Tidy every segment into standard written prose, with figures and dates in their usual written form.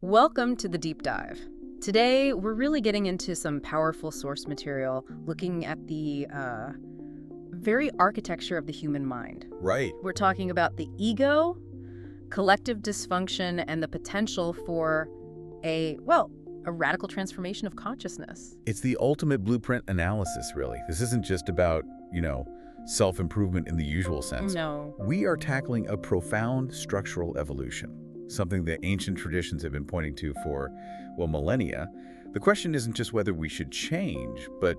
Welcome to the deep dive. Today, we're really getting into some powerful source material, looking at the very architecture of the human mind. Right. We're talking about the ego, collective dysfunction, and the potential for a radical transformation of consciousness. It's the ultimate blueprint analysis, really. This isn't just about, self-improvement in the usual sense. No. We are tackling a profound structural evolution, something that ancient traditions have been pointing to for, millennia. The question isn't just whether we should change, but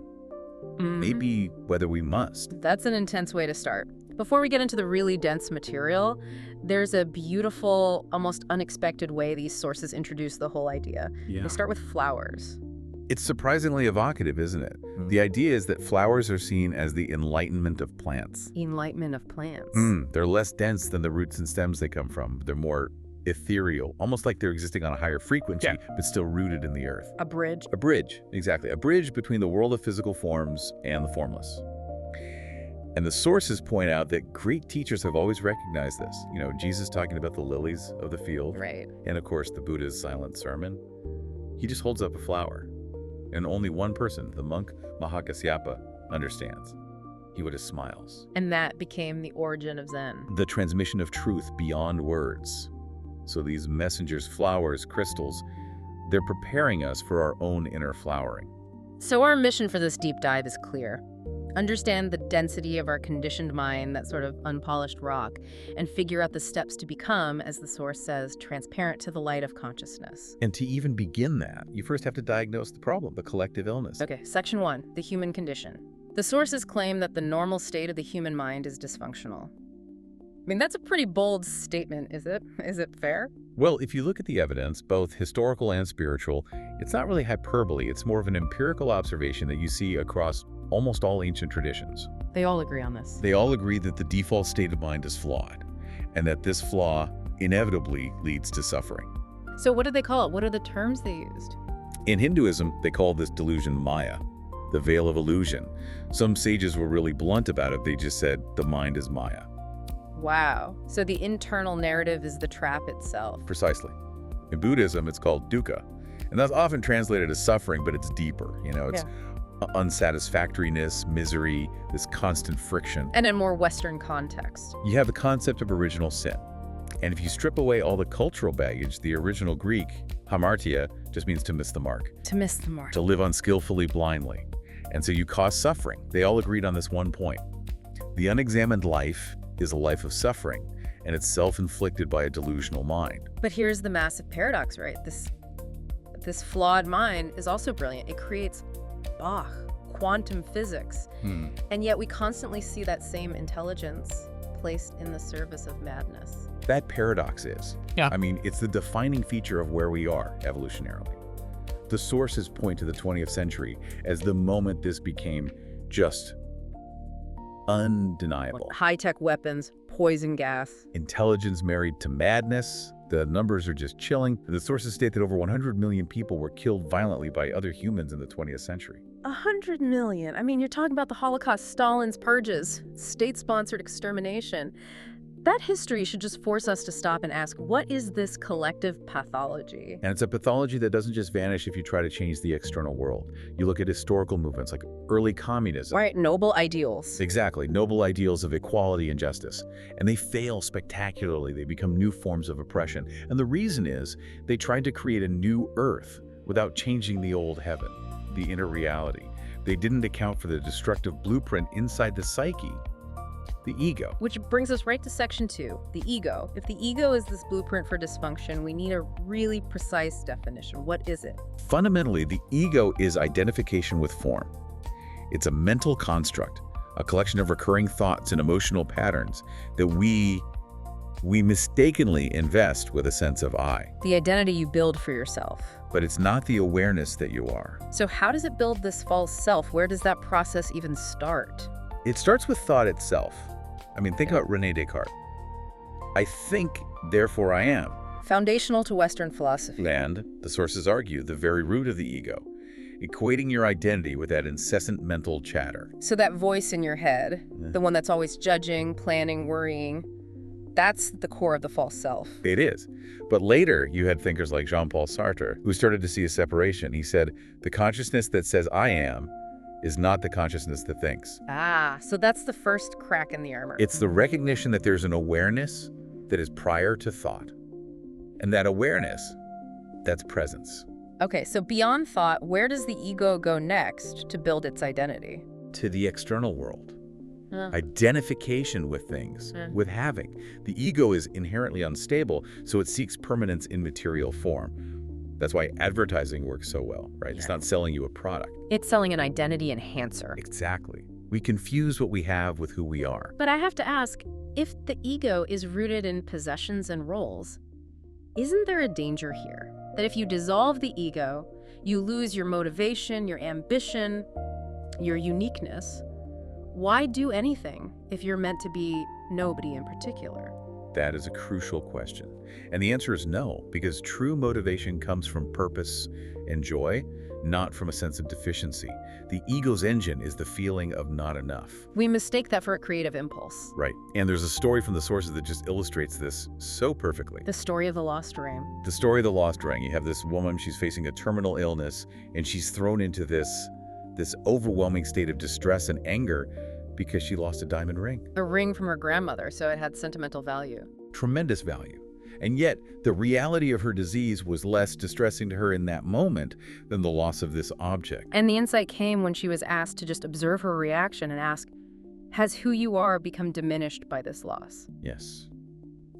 maybe whether we must. That's an intense way to start. Before we get into the really dense material, there's a beautiful, almost unexpected way these sources introduce the whole idea. Yeah. They start with flowers. It's surprisingly evocative, isn't it? The idea is that flowers are seen as the enlightenment of plants. Enlightenment of plants. They're less dense than the roots and stems they come from. They're more ethereal, almost like they're existing on a higher frequency, but still rooted in the earth. A bridge. A bridge, exactly. A bridge between the world of physical forms and the formless. And the sources point out that great teachers have always recognized this. Jesus talking about the lilies of the field. Right. And of course, the Buddha's silent sermon. He just holds up a flower. And only one person, the monk Mahakasyapa, understands. He just smiles. And that became the origin of Zen. The transmission of truth beyond words. So these messengers, flowers, crystals, they're preparing us for our own inner flowering. So our mission for this deep dive is clear. Understand the density of our conditioned mind, that sort of unpolished rock, and figure out the steps to become, as the source says, transparent to the light of consciousness. And to even begin that, you first have to diagnose the problem, the collective illness. Okay, section 1, the human condition. The sources claim that the normal state of the human mind is dysfunctional. That's a pretty bold statement, is it? Is it fair? Well, if you look at the evidence, both historical and spiritual, it's not really hyperbole. It's more of an empirical observation that you see across almost all ancient traditions. They all agree on this. They all agree that the default state of mind is flawed, and that this flaw inevitably leads to suffering. So what do they call it? What are the terms they used? In Hinduism, they call this delusion Maya, the veil of illusion. Some sages were really blunt about it. They just said, the mind is Maya. Wow. So the internal narrative is the trap itself. Precisely. In Buddhism, it's called dukkha. And that's often translated as suffering, but it's deeper. It's unsatisfactoriness, misery, this constant friction. And in more Western context. You have the concept of original sin. And if you strip away all the cultural baggage, the original Greek, hamartia, just means to miss the mark. To miss the mark. To live unskillfully, blindly. And so you cause suffering. They all agreed on this one point. The unexamined life is a life of suffering, and it's self-inflicted by a delusional mind. But here's the massive paradox, right? This flawed mind is also brilliant. It creates Bach, quantum physics. And yet we constantly see that same intelligence placed in the service of madness. That paradox is. Yeah. It's the defining feature of where we are evolutionarily. The sources point to the 20th century as the moment this became just undeniable. High-tech weapons, poison gas. Intelligence married to madness. The numbers are just chilling. The sources state that over 100 million people were killed violently by other humans in the 20th century. 100 million. You're talking about the Holocaust, Stalin's purges, state-sponsored extermination. That history should just force us to stop and ask, what is this collective pathology? And it's a pathology that doesn't just vanish if you try to change the external world. You look at historical movements like early communism. Right, noble ideals. Exactly, noble ideals of equality and justice. And they fail spectacularly. They become new forms of oppression. And the reason is they tried to create a new earth without changing the old heaven, the inner reality. They didn't account for the destructive blueprint inside the psyche. The ego. Which brings us right to section 2, the ego. If the ego is this blueprint for dysfunction, we need a really precise definition. What is it? Fundamentally, the ego is identification with form. It's a mental construct, a collection of recurring thoughts and emotional patterns that we mistakenly invest with a sense of I. The identity you build for yourself. But it's not the awareness that you are. So how does it build this false self? Where does that process even start? It starts with thought itself. Think about René Descartes. I think, therefore I am. Foundational to Western philosophy. And, the sources argue, the very root of the ego, equating your identity with that incessant mental chatter. So that voice in your head, the one that's always judging, planning, worrying, That's the core of the false self. It is. But later, you had thinkers like Jean-Paul Sartre, who started to see a separation. He said, the consciousness that says I am is not the consciousness that thinks. Ah, so that's the first crack in the armor. It's the recognition that there's an awareness that is prior to thought. And that awareness, that's presence. Okay, so beyond thought, where does the ego go next to build its identity? To the external world. Identification with things, with having. The ego is inherently unstable, so it seeks permanence in material form. That's why advertising works so well, right? Yeah. It's not selling you a product. It's selling an identity enhancer. Exactly. We confuse what we have with who we are. But I have to ask, if the ego is rooted in possessions and roles, isn't there a danger here? That if you dissolve the ego, you lose your motivation, your ambition, your uniqueness. Why do anything if you're meant to be nobody in particular? That is a crucial question. And the answer is no, because true motivation comes from purpose and joy, not from a sense of deficiency. The ego's engine is the feeling of not enough. We mistake that for a creative impulse. Right. And there's a story from the sources that just illustrates this so perfectly. The story of the lost ring. The story of the lost ring. You have this woman, she's facing a terminal illness, and she's thrown into this overwhelming state of distress and anger because she lost a diamond ring. A ring from her grandmother, so it had sentimental value. Tremendous value. And yet, the reality of her disease was less distressing to her in that moment than the loss of this object. And the insight came when she was asked to just observe her reaction and ask, has who you are become diminished by this loss? Yes.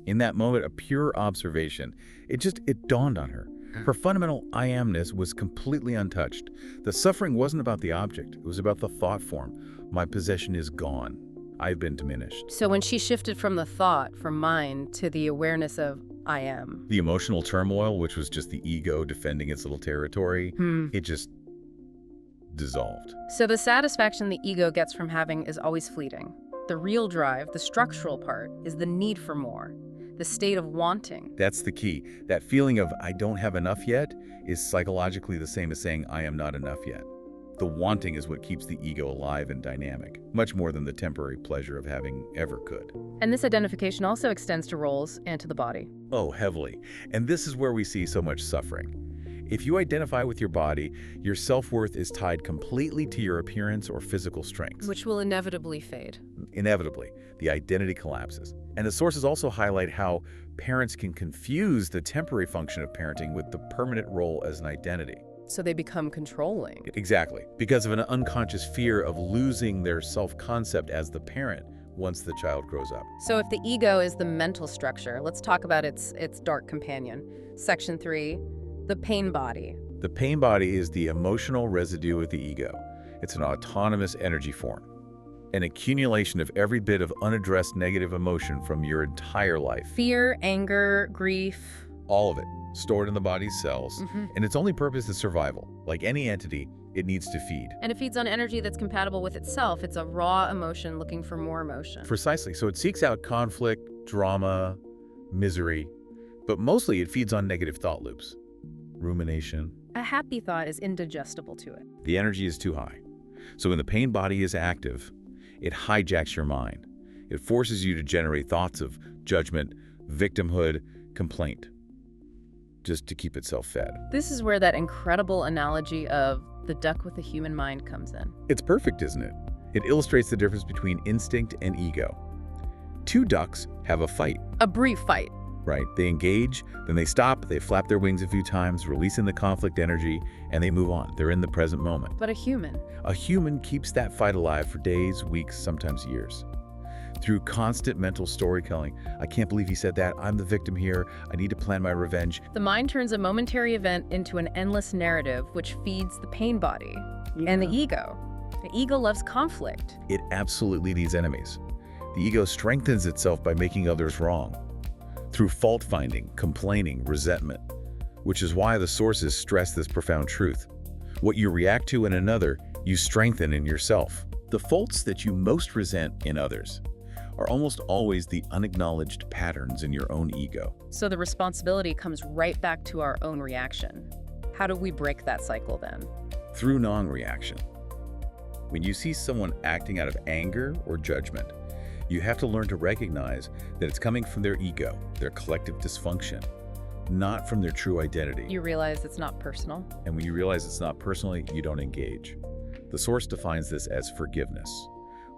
In that moment, a pure observation, it dawned on her. Her fundamental I amness was completely untouched. The suffering wasn't about the object. It was about the thought form. My possession is gone. I've been diminished. So when she shifted from the thought, from mind, to the awareness of I am. The emotional turmoil, which was just the ego defending its little territory, it just dissolved. So the satisfaction the ego gets from having is always fleeting. The real drive, the structural part, is the need for more. The state of wanting. That's the key. That feeling of I don't have enough yet is psychologically the same as saying I am not enough yet. The wanting is what keeps the ego alive and dynamic, much more than the temporary pleasure of having ever could. And this identification also extends to roles and to the body. Oh, heavily. And this is where we see so much suffering. If you identify with your body, your self-worth is tied completely to your appearance or physical strengths. Which will inevitably fade. Inevitably, the identity collapses. And the sources also highlight how parents can confuse the temporary function of parenting with the permanent role as an identity. So they become controlling. Exactly, because of an unconscious fear of losing their self-concept as the parent once the child grows up. So if the ego is the mental structure, let's talk about its dark companion. Section 3, the pain body. The pain body is the emotional residue of the ego. It's an autonomous energy form, an accumulation of every bit of unaddressed negative emotion from your entire life. Fear, anger, grief. All of it, stored in the body's cells, and its only purpose is survival. Like any entity, it needs to feed. And it feeds on energy that's compatible with itself. It's a raw emotion looking for more emotion. Precisely. So it seeks out conflict, drama, misery, but mostly it feeds on negative thought loops. Rumination. A happy thought is indigestible to it. The energy is too high. So when the pain body is active, it hijacks your mind. It forces you to generate thoughts of judgment, victimhood, complaint, just to keep itself fed. This is where that incredible analogy of the duck with the human mind comes in. It's perfect, isn't it? It illustrates the difference between instinct and ego. Two ducks have a fight. A brief fight. Right? They engage, then they stop, they flap their wings a few times, releasing the conflict energy, and they move on. They're in the present moment. But a human keeps that fight alive for days, weeks, sometimes years. Through constant mental storytelling. I can't believe he said that. I'm the victim here. I need to plan my revenge. The mind turns a momentary event into an endless narrative, which feeds the pain body and the ego. The ego loves conflict. It absolutely needs enemies. The ego strengthens itself by making others wrong, through fault-finding, complaining, resentment, which is why the sources stress this profound truth. What you react to in another, you strengthen in yourself. The faults that you most resent in others are almost always the unacknowledged patterns in your own ego. So the responsibility comes right back to our own reaction. How do we break that cycle then? Through non-reaction. When you see someone acting out of anger or judgment, You have to learn to recognize that it's coming from their ego, their collective dysfunction, not from their true identity. You realize it's not personal. And when you realize it's not personally, you don't engage. The Source defines this as forgiveness,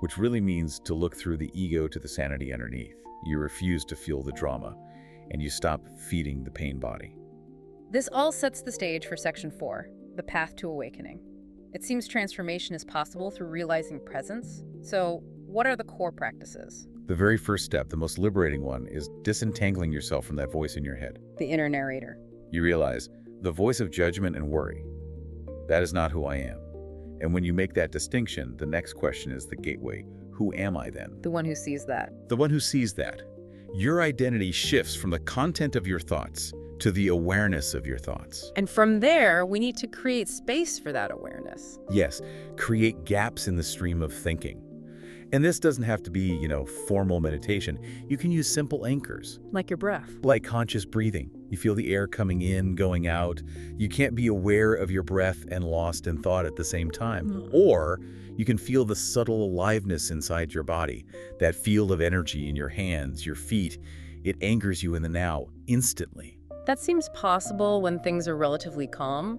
which really means to look through the ego to the sanity underneath. You refuse to feel the drama, and you stop feeding the pain body. This all sets the stage for Section 4, the path to awakening. It seems transformation is possible through realizing presence. So, what are the core practices? The very first step, the most liberating one, is disentangling yourself from that voice in your head. The inner narrator. You realize the voice of judgment and worry. That is not who I am. And when you make that distinction, the next question is the gateway. Who am I then? The one who sees that. The one who sees that. Your identity shifts from the content of your thoughts to the awareness of your thoughts. And from there, we need to create space for that awareness. Yes, create gaps in the stream of thinking. And this doesn't have to be, formal meditation. You can use simple anchors. Like your breath. Like conscious breathing. You feel the air coming in, going out. You can't be aware of your breath and lost in thought at the same time. Or you can feel the subtle aliveness inside your body, that field of energy in your hands, your feet. It anchors you in the now, instantly. That seems possible when things are relatively calm.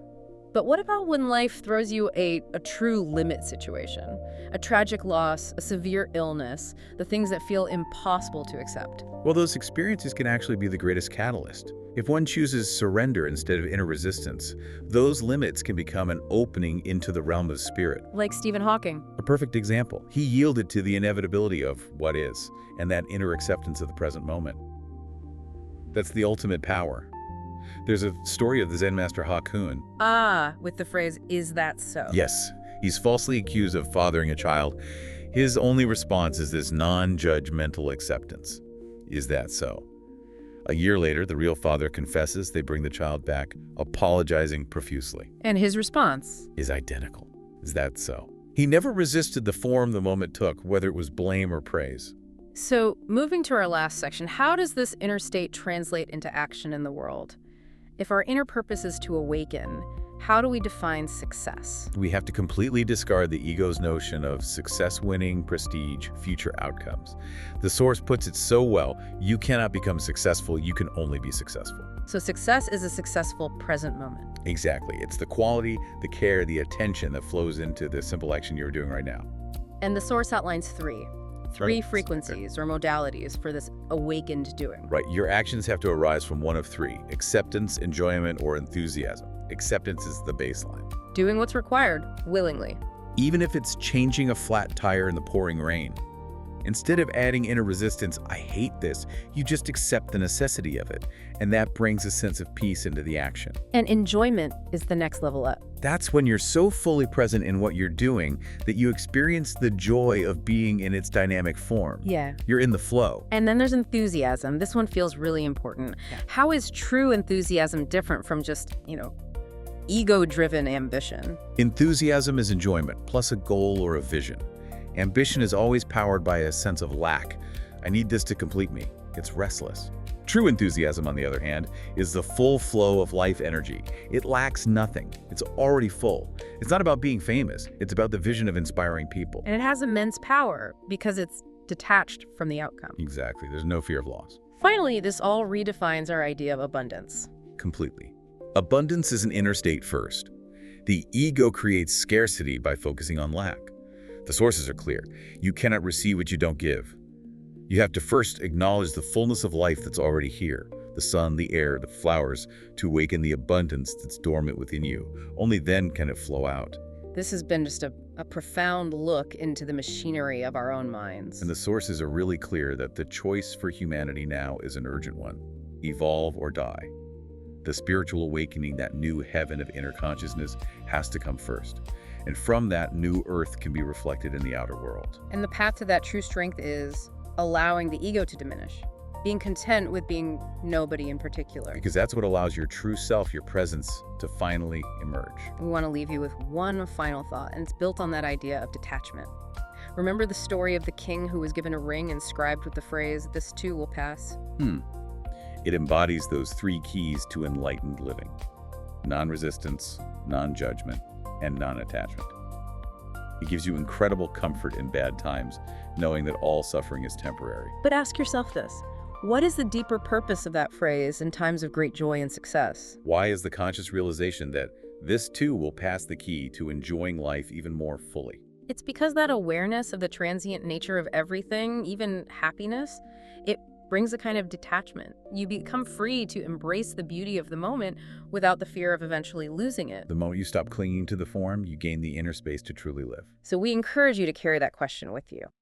But what about when life throws you a true limit situation? A tragic loss, a severe illness, the things that feel impossible to accept. Well, those experiences can actually be the greatest catalyst. If one chooses surrender instead of inner resistance, those limits can become an opening into the realm of spirit. Like Stephen Hawking. A perfect example. He yielded to the inevitability of what is, and that inner acceptance of the present moment. That's the ultimate power. There's a story of the Zen master Hakuin. With the phrase, "Is that so?" Yes, he's falsely accused of fathering a child. His only response is this non-judgmental acceptance. Is that so? A year later, the real father confesses. They bring the child back, apologizing profusely. And his response? Is identical. Is that so? He never resisted the form the moment took, whether it was blame or praise. So, moving to our last section, how does this inner state translate into action in the world? If our inner purpose is to awaken, how do we define success? We have to completely discard the ego's notion of success, winning, prestige, future outcomes. The Source puts it so well, you cannot become successful, you can only be successful. So success is a successful present moment. Exactly. It's the quality, the care, the attention that flows into the simple action you're doing right now. And the Source outlines three Right. frequencies or modalities for this awakened doing. Right. Your actions have to arise from one of three: acceptance, enjoyment, or enthusiasm. Acceptance is the baseline. Doing what's required, willingly. Even if it's changing a flat tire in the pouring rain. Instead of adding inner resistance, I hate this, you just accept the necessity of it. And that brings a sense of peace into the action. And enjoyment is the next level up. That's when you're so fully present in what you're doing that you experience the joy of being in its dynamic form. Yeah. You're in the flow. And then there's enthusiasm. This one feels really important. How is true enthusiasm different from just, ego-driven ambition? Enthusiasm is enjoyment, plus a goal or a vision. Ambition is always powered by a sense of lack. I need this to complete me. It's restless. True enthusiasm, on the other hand, is the full flow of life energy. It lacks nothing. It's already full. It's not about being famous. It's about the vision of inspiring people. And it has immense power because it's detached from the outcome. Exactly. There's no fear of loss. Finally, this all redefines our idea of abundance. Completely. Abundance is an inner state first. The ego creates scarcity by focusing on lack. The sources are clear. You cannot receive what you don't give. You have to first acknowledge the fullness of life that's already here, the sun, the air, the flowers, to awaken the abundance that's dormant within you. Only then can it flow out. This has been just a profound look into the machinery of our own minds. And the sources are really clear that the choice for humanity now is an urgent one. Evolve or die. The spiritual awakening, that new heaven of inner consciousness, has to come first. And from that, new earth can be reflected in the outer world. And the path to that true strength is allowing the ego to diminish, being content with being nobody in particular. Because that's what allows your true self, your presence, to finally emerge. We want to leave you with one final thought, and it's built on that idea of detachment. Remember the story of the king who was given a ring inscribed with the phrase, "This too will pass"? It embodies those three keys to enlightened living: non-resistance, non-judgment, and non-attachment. It gives you incredible comfort in bad times, knowing that all suffering is temporary. But ask yourself this. What is the deeper purpose of that phrase in times of great joy and success? Why is the conscious realization that this too will pass the key to enjoying life even more fully? It's because that awareness of the transient nature of everything, even happiness, it brings a kind of detachment. You become free to embrace the beauty of the moment without the fear of eventually losing it. The moment you stop clinging to the form, you gain the inner space to truly live. So we encourage you to carry that question with you.